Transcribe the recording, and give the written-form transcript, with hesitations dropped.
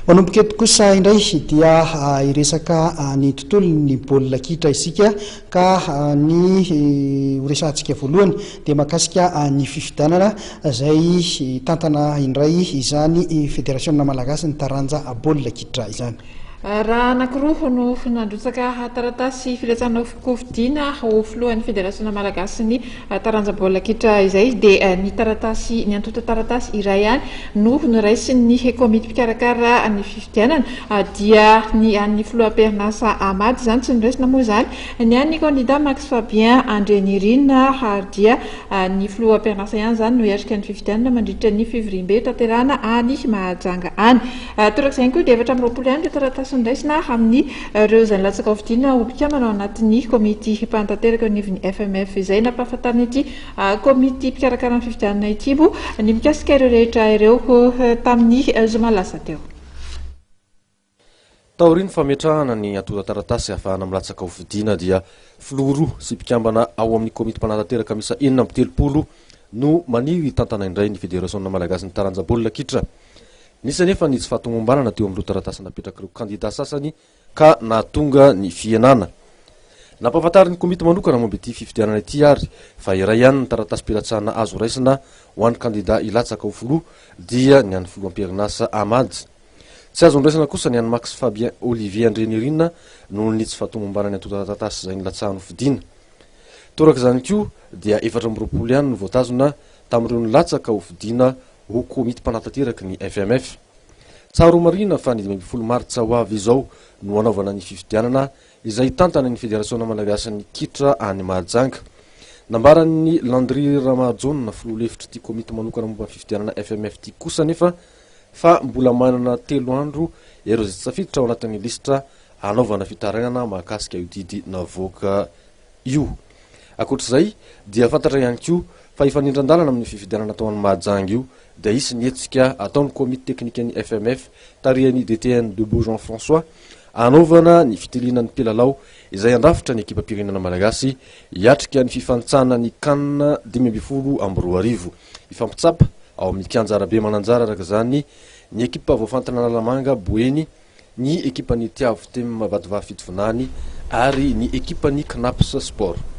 Manomboka eto kosa indray dia iresaka ny tontolon'ny baolina kitra isika ka ny horesantsika voalohany dia mahakasika ny fifidianana izay tantana indray izany federasiona malagasy ny taranja baolina kitra izany. Raha anankiroa no nandrotsaka taratasy filatsana kofidiana ho filohan'ny federasiona malagasy ny taranja baolina kitra izay dia ny taratasy ny antota taratasy iray ihany no noraisiny komity mpikarakara ny fifidianana dia ny an'ny filoham-perinasa Amady izany tsy noraisina moa izany ny an'ny candidat Max Fabien André Nirina dia ny filoham-perinasa ihany izany no hiatrika ny fifidianana mandritra ny fevrier tanterahana any Mahajanga any. Torak'izay ihany koa dia 7 ihany ny taratasy ndraisina amin'ny ireo izay nilatsaka ofidiana ho mpikambana ao anatin'ny komity mpantanteraka nivon'ny FMF izay nampahafantariny ity komity mpikarakara ny fifidianana ity moa ny mikasika ireo rehetra ireo tamin'ny zoma lasa teo. Taoriny fametrahana ny atota taratasy ahafahana milatsaka ofidiana dia filoha roa sy mpikambana ao amin'ny komity mpanantanteraka misa 4 no maniry tantana indray ny federasiona malagasy ny taranja baolina kitra. Nisy nefa ny tsy fahatomombanana teo amin'ireo taratasy napetraka ireo kandida sasany ka nahatonga ny fihenana. Nampahafantariny ny komity manokana momba ity fifidianana ity ary fa iray ihany ny taratasy pilatsana azo raisina ho an'ny kandida ilatsaka ho filoha dia ny an'ny filoham-perinasa Amady. Tsy azo niraisana kosa ny an'ny Max Fabien Olivier André Nirina noho ny tsy fahatomombanana atota taratasy izay nilatsahany fidiana. Torak'izany koa dia 420 ihany no voatazona tamin'ireo nilatsaka ho fidiana ho komity mpanantanteraka ny FMF. Tsaro marina fa ny 20 martsa ho avy izao no anaovana ny fifidianana izay tantana ny federasiona malagasy ny kitra any Mahajanga. Nambaran'ny Landry Ramazona filoha lefitra ity komity manokana momba fifidianana FMF ity kosa nefa fa mbola manana 3 andro ireo izay safiditra ao anatin'ny listra anaovana fitarainana mahakasika io didy navoaka io. Akoatr'izay dia fantatra ihany koa fa efa nindran-dalana amin'ny fifidianana atao amin'ny Mahajanga io dia isy ny hetsika ataon'ny komity teknika ny FMF tarihan'ny DTN de Beau Jean François anaovana ny fitelinan'ny mpilalao izay andrafitra ny ekipa pirenena malagasy hiatrika ny fifantsana ny CAN 2022. Ifampitsapa ao amin'ny kianjarabe mananjara araka izany ny ekipa voafantana Lalamanga Boeny, ny ekipa ny Tiavo Tem Mavadova Fitovinany ary ny ekipa ny Knaps Sport.